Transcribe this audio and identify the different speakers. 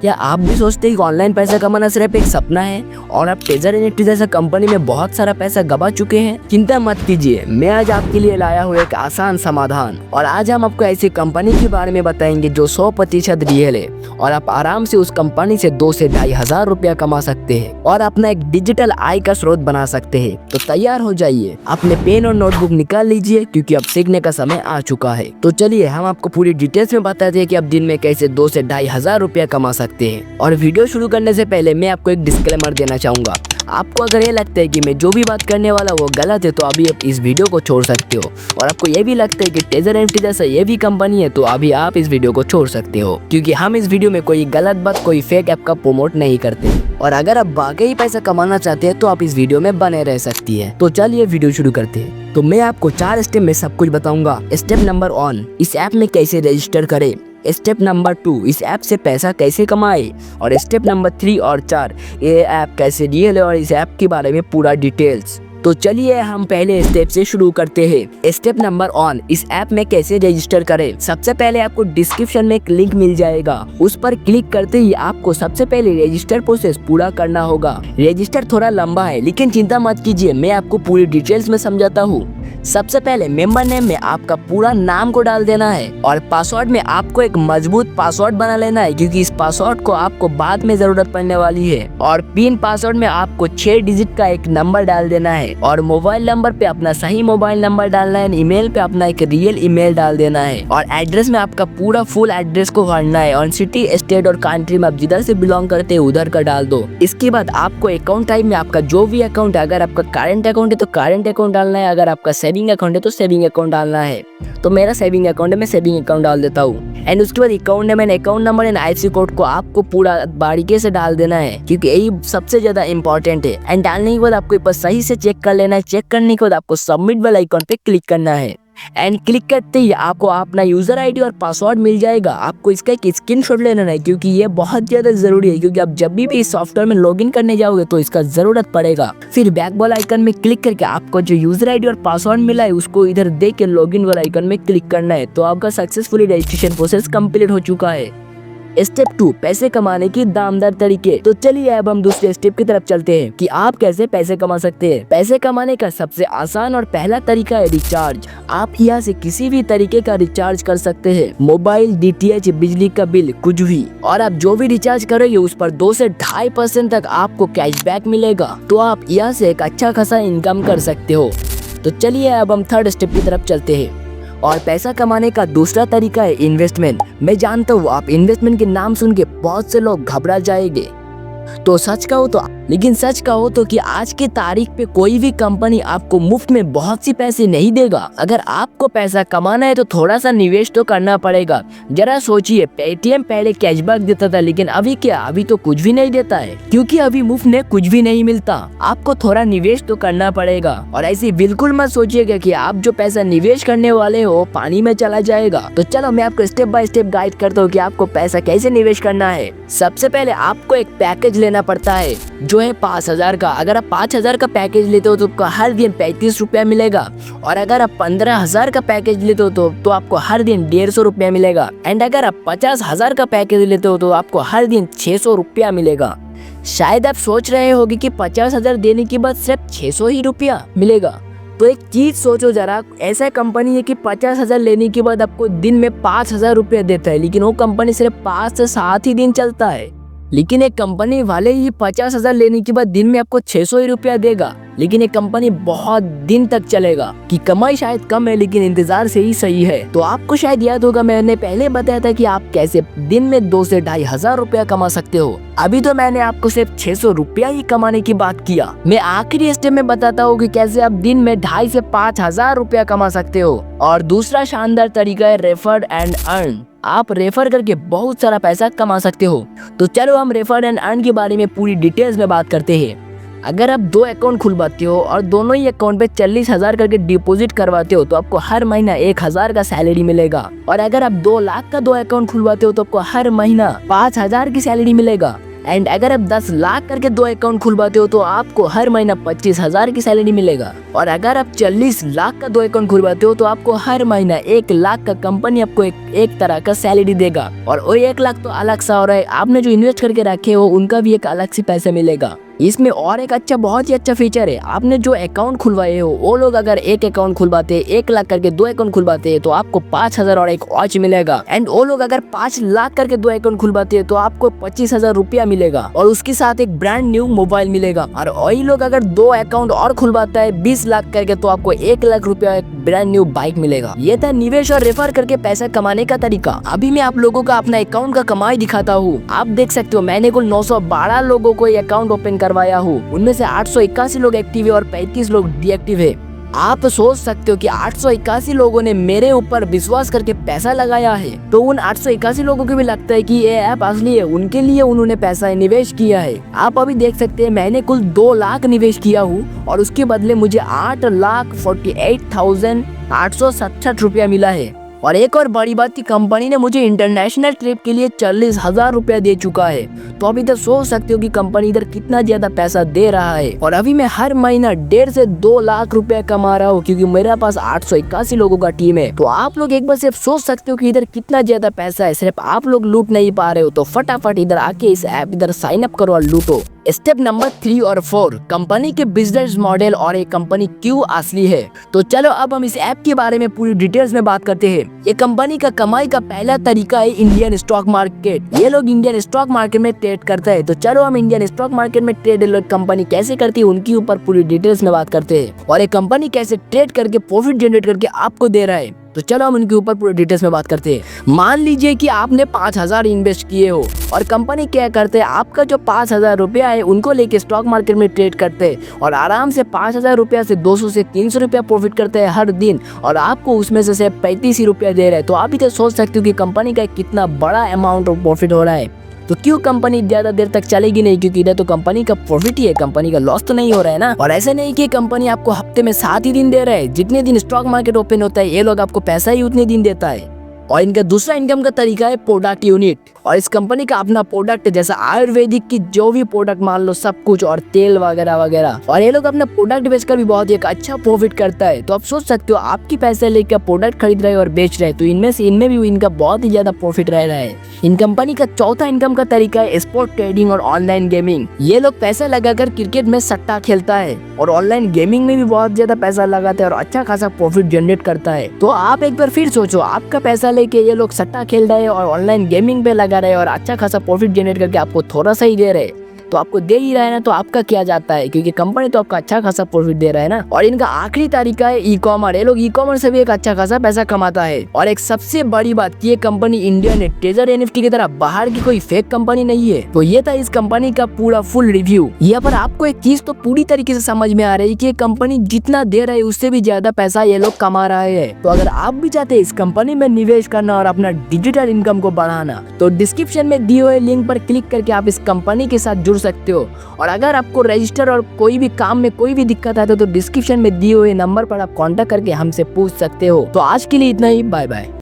Speaker 1: क्या आप भी सोचते हैं कि ऑनलाइन पैसा कमाना सिर्फ एक सपना है और आप टेजर NFT जैसा कंपनी में बहुत सारा पैसा गवा चुके हैं? चिंता मत कीजिए, मैं आज आपके लिए लाया हूँ एक आसान समाधान। और आज हम आपको ऐसी कंपनी के बारे में बताएंगे जो 100% रियल है और आप आराम से उस कंपनी से 2 से 2,500 रुपया कमा सकते हैं और अपना एक डिजिटल आय का स्रोत बना सकते हैं। तो तैयार हो जाइए, अपने पेन और नोटबुक निकाल लीजिए क्योंकि अब सीखने का समय आ चुका है। तो चलिए हम आपको पूरी डिटेल्स में बताते हैं कि आप दिन में कैसे 2 से 2,500 रुपया कमा सकते हैं। और वीडियो शुरू करने से पहले मैं आपको एक डिस्क्लेमर देना चाहूंगा। आपको अगर ये लगता है कि मैं जो भी बात करने वाला वो गलत है तो अभी आप इस वीडियो को छोड़ सकते हो। और आपको ये भी लगता है कि टेजर NFT जैसा ये भी कंपनी है तो अभी आप इस वीडियो को छोड़ सकते हो, क्योंकि हम इस वीडियो में कोई गलत बात, कोई फेक ऐप का प्रमोट नहीं करते। और अगर आप वाकई पैसा कमाना चाहते हैं तो आप इस वीडियो में बने रह सकती है। तो चलिए वीडियो शुरू करते हैं। तो मैं आपको 4 स्टेप में सब कुछ बताऊंगा। स्टेप नंबर 1, इस ऐप में कैसे रजिस्टर करें। स्टेप नंबर 2, इस ऐप से पैसा कैसे कमाए। और स्टेप नंबर 3 और 4, ये ऐप कैसे रियल है और इस ऐप के बारे में पूरा डिटेल्स। तो चलिए हम पहले स्टेप से शुरू करते हैं। स्टेप नंबर 1, इस ऐप में कैसे रजिस्टर करें। सबसे पहले आपको डिस्क्रिप्शन में एक लिंक मिल जाएगा, उस पर क्लिक करते ही आपको सबसे पहले रजिस्टर प्रोसेस पूरा करना होगा। रजिस्टर थोड़ा लंबा है लेकिन चिंता मत कीजिए, मैं आपको पूरी डिटेल्स में समझाता हूँ। सबसे पहले मेंबर नेम में आपका पूरा नाम को डाल देना है और पासवर्ड में आपको एक मजबूत पासवर्ड बना लेना है, क्योंकि इस पासवर्ड को आपको बाद में जरूरत पड़ने वाली है। और पिन पासवर्ड में आपको 6 डिजिट का एक नंबर डाल देना है और मोबाइल नंबर पे अपना सही मोबाइल नंबर डालना है। ईमेल पे अपना एक रियल ईमेल डाल देना है और एड्रेस में आपका पूरा फुल एड्रेस को भरना है और सिटी, स्टेट और कंट्री में आप जिधर से बिलोंग करते हैं उधर का डाल दो। इसके बाद आपको अकाउंट टाइप में आपका जो भी अकाउंट है, अगर आपका करंट अकाउंट है तो करंट अकाउंट डालना है, अगर आपका सेविंग अकाउंट है तो सेविंग अकाउंट डालना है। तो मेरा सेविंग अकाउंट है, मैं सेविंग अकाउंट डाल देता हूँ। एंड उसके बाद account name, account number and IFSC code को आपको पूरा बारीकी से डाल देना है, क्योंकि यही सबसे ज्यादा इंपॉर्टेंट है। एंड डालने के बाद आपको बस सही से चेक कर लेना है। चेक करने के बाद आपको सबमिट वाला आइकन पे क्लिक करना है एंड क्लिक करते ही आपको अपना यूजर ID और पासवर्ड मिल जाएगा। आपको इसका एक स्क्रीनशॉट लेना है, क्योंकि ये बहुत ज्यादा जरूरी है, क्योंकि आप जब भी इस सॉफ्टवेयर में लॉगिन करने जाओगे तो इसका जरूरत पड़ेगा। फिर बैक वाला आइकन में क्लिक करके आपको जो यूजर ID और पासवर्ड मिला है उसको इधर देख के लॉगिन वाला आइकन में क्लिक करना है। तो आपका सक्सेसफुली रजिस्ट्रेशन प्रोसेस कंप्लीट हो चुका है। स्टेप 2, पैसे कमाने की दामदार तरीके। तो चलिए अब हम दूसरे स्टेप की तरफ चलते हैं कि आप कैसे पैसे कमा सकते हैं। पैसे कमाने का सबसे आसान और पहला तरीका है रिचार्ज। आप यहाँ से किसी भी तरीके का रिचार्ज कर सकते हैं, मोबाइल, DTH, बिजली का बिल, कुछ भी। और आप जो भी रिचार्ज करेंगे उस पर 2 से 2.5% तक आपको कैशबैक मिलेगा। तो आप यहाँ से एक अच्छा खासा इनकम कर सकते हो। तो चलिए अब हम थर्ड स्टेप की तरफ चलते हैं और पैसा कमाने का दूसरा तरीका है इन्वेस्टमेंट। मैं जानता हूँ आप इन्वेस्टमेंट के नाम सुन के बहुत से लोग घबरा जाएंगे, तो सच कहो तो कि आज की तारीख पे कोई भी कंपनी आपको मुफ्त में बहुत सी पैसे नहीं देगा। अगर आपको पैसा कमाना है तो थोड़ा सा निवेश तो करना पड़ेगा। जरा सोचिए, पेटीएम पहले कैशबैक देता था, लेकिन अभी क्या, अभी तो कुछ भी नहीं देता है, क्योंकि अभी मुफ्त में कुछ भी नहीं मिलता। आपको थोड़ा निवेश तो करना पड़ेगा। और ऐसे बिल्कुल मत सोचिएगा कि आप जो पैसा निवेश करने वाले हो पानी में चला जाएगा। तो चलो मैं आपको स्टेप बाय स्टेप गाइड करता हूँ कि आपको पैसा कैसे निवेश करना है। सबसे पहले आपको एक पैकेज लेना पड़ता है जो है 5,000 का। अगर आप 5,000 का पैकेज लेते हो तो आपको हर दिन 35 रुपया मिलेगा। और अगर आप 15,000 का पैकेज लेते हो तो आपको हर दिन 150 रुपया मिलेगा। एंड अगर आप 50,000 का पैकेज लेते हो तो आपको हर दिन 600 रुपया मिलेगा। शायद आप सोच रहे होगे कि 50,000 देने के बाद सिर्फ 600 ही रुपया मिलेगा। तो एक चीज सोचो जरा, ऐसा कंपनी है कि 50,000 लेने के बाद आपको दिन में 5,000 रुपया देता है, लेकिन वो कंपनी सिर्फ 5 से 7 ही दिन चलता है। लेकिन एक कंपनी वाले ही 50,000 लेने के बाद दिन में आपको 600 ही रुपया देगा, लेकिन एक कंपनी बहुत दिन तक चलेगा। कि कमाई शायद कम है लेकिन इंतजार से ही सही है। तो आपको शायद याद होगा मैंने पहले बताया था कि आप कैसे दिन में 2 से 2,500 रुपया कमा सकते हो। अभी तो मैंने आपको सिर्फ 600 रुपया ही कमाने की बात किया। मैं आखिरी स्टेप में बताता हूँ कि कैसे आप दिन में 2,500 से 5,000 रुपया कमा सकते हो। और दूसरा शानदार तरीका है रेफर एंड अर्न। आप रेफर करके बहुत सारा पैसा कमा सकते हो। तो चलो हम रेफर एंड अर्न के बारे में पूरी डिटेल्स में बात करते हैं। अगर आप 2 अकाउंट खुलवाते हो और दोनों ही अकाउंट पे 40,000 करके डिपॉजिट करवाते हो तो आपको हर महीना 1,000 का सैलरी मिलेगा। और अगर आप 2 लाख का 2 अकाउंट खुलवाते हो तो आपको हर महीना 5,000 की सैलरी मिलेगा। एंड अगर आप 10 लाख करके 2 अकाउंट खुलवाते हो तो आपको हर महीना 25,000 की सैलरी मिलेगा। और अगर आप 40 लाख का 2 अकाउंट खुलवाते हो तो आपको हर महीना 1 लाख का कंपनी आपको एक तरह का सैलरी देगा। और वो 1 लाख तो अलग सा हो रहा है, आपने जो इन्वेस्ट करके रखे हो उनका भी एक अलग से पैसा मिलेगा। इसमें और एक बहुत ही अच्छा फीचर है, आपने जो अकाउंट खुलवाए हो वो लोग अगर एक अकाउंट खुलवाते 1 लाख करके 2 अकाउंट खुलवाते हैं तो आपको 5,000 और एक वॉच मिलेगा। एंड वो लोग अगर 5 लाख करके 2 अकाउंट खुलवाते हैं तो आपको 25,000 रुपया मिलेगा और उसके साथ एक ब्रांड न्यू मोबाइल मिलेगा। और वही लोग अगर 2 अकाउंट और खुलवाता है 20 लाख करके तो आपको 1 लाख रुपया एक ब्रांड न्यू बाइक मिलेगा। ये था निवेश और रेफर करके पैसा कमाने का तरीका। अभी मैं आप लोगों का अपना अकाउंट का कमाई दिखाता हूँ। आप देख सकते हो मैंने कुल 912 लोगों को अकाउंट ओपन करवाया हूँ, उनमें से 881 लोग एक्टिव है और 35 लोग डीएक्टिव है। आप सोच सकते हो कि 881 लोगों ने मेरे ऊपर विश्वास करके पैसा लगाया है, तो उन 881 लोगों को भी लगता है कि ये ऐप असली है, उनके लिए उन्होंने पैसा निवेश किया है। आप अभी देख सकते हैं मैंने कुल 2 लाख निवेश किया हूँ और उसके बदले मुझे 8,48,867 रुपया मिला है। और एक और बड़ी बात की कंपनी ने मुझे इंटरनेशनल ट्रिप के लिए 40,000 रुपया दे चुका है। तो अभी तक सोच सकते हो कि कंपनी इधर कितना ज्यादा पैसा दे रहा है। और अभी मैं हर महीना 1.5 से 2 लाख रुपया कमा रहा हूँ क्योंकि मेरे पास 881 लोगों का टीम है। तो आप लोग एक बार सिर्फ सोच सकते हो कि इधर कितना ज्यादा पैसा है, सिर्फ आप लोग लूट नहीं पा रहे हो। तो फटाफट इधर आके इस ऐप इधर साइन अप करो और लूटो। स्टेप नंबर 3 और 4, कंपनी के बिजनेस मॉडल और एक कंपनी क्यों असली है। तो चलो अब हम इस ऐप के बारे में पूरी डिटेल्स में बात करते हैं। ये कंपनी का कमाई का पहला तरीका है इंडियन स्टॉक मार्केट। ये लोग इंडियन स्टॉक मार्केट में ट्रेड करता है। तो चलो हम इंडियन स्टॉक मार्केट में ट्रेड कंपनी कैसे करती है उनके ऊपर पूरी डिटेल्स में बात करते हैं और एक कंपनी कैसे ट्रेड करके प्रॉफिट जनरेट करके आपको दे रहा है। तो चलो हम उनके ऊपर पूरे डिटेल्स में बात करते हैं। मान लीजिए कि आपने 5,000 इन्वेस्ट किए हो और कंपनी क्या करते हैं, आपका जो 5,000 रुपया है उनको लेके स्टॉक मार्केट में ट्रेड करते हैं और आराम से 5,000 रुपया से 200 से 300 रुपया प्रॉफिट करते हैं हर दिन और आपको उसमें से सिर्फ 35 ही रुपया दे रहे हैं। तो आप इधर सोच सकते हो कि कंपनी का कितना बड़ा अमाउंट ऑफ प्रॉफिट हो रहा है। तो क्यों कंपनी ज्यादा देर तक चलेगी नहीं, क्योंकि इधर तो कंपनी का प्रॉफिट ही है, कंपनी का लॉस तो नहीं हो रहा है ना। और ऐसा नहीं कि कंपनी आपको हफ्ते में 7 ही दिन दे रहा है, जितने दिन स्टॉक मार्केट ओपन होता है ये लोग आपको पैसा ही उतने दिन देता है। और इनका दूसरा इनकम का तरीका है प्रोडक्ट यूनिट। और इस कंपनी का अपना प्रोडक्ट जैसा आयुर्वेदिक की जो भी प्रोडक्ट मान लो सब कुछ और तेल वगैरह वगैरह, और ये लोग अपना प्रोडक्ट बेचकर भी बहुत ही एक अच्छा प्रॉफिट करता है। तो आप सोच सकते हो आपकी पैसे लेकर प्रोडक्ट खरीद रहे और बेच रहे, तो इनमें भी इनका बहुत ही ज्यादा प्रॉफिट रह रहा है। इन कंपनी का चौथा इनकम का तरीका है स्पोर्ट ट्रेडिंग और ऑनलाइन गेमिंग। ये लोग पैसा लगाकर क्रिकेट में सट्टा खेलता है और ऑनलाइन गेमिंग में भी बहुत ज्यादा पैसा लगाता है और अच्छा खासा प्रॉफिट जनरेट करता है। तो आप एक बार फिर सोचो, आपका पैसा लेके ये लोग सट्टा खेल रहे हैं और ऑनलाइन गेमिंग पे लगा रहे और अच्छा खासा प्रॉफिट जनरेट करके आपको थोड़ा सा ही दे रहे, तो आपको दे ही रहा है ना, तो आपका क्या जाता है, क्योंकि कंपनी तो आपका अच्छा खासा प्रॉफिट दे रहा है ना। और इनका आखिरी तरीका है ई कॉमर्स। ये लोग ई कॉमर्स से भी एक अच्छा खासा पैसा कमाता है। और एक सबसे बड़ी बात, ये कंपनी इंडियन है, ट्रेजर एनएफटी की तरह बाहर की कोई फेक कंपनी नहीं है। तो ये था इस कंपनी का पूरा फुल रिव्यू। यहाँ पर आपको एक चीज तो पूरी तरीके से समझ में आ रही है कि ये कंपनी जितना दे रहा है उससे भी ज्यादा पैसा ये लोग कमा रहे हैं। तो अगर आप भी चाहते हैं इस कंपनी में निवेश करना और अपना डिजिटल इनकम को बढ़ाना, तो डिस्क्रिप्शन में दिए हुए लिंक पर क्लिक करके आप इस कंपनी के साथ जुड़ सकते हो। और अगर आपको रजिस्टर और कोई भी काम में कोई भी दिक्कत आती है तो डिस्क्रिप्शन में दिए हुए नंबर पर आप कांटेक्ट करके हमसे पूछ सकते हो। तो आज के लिए इतना ही, बाय बाय।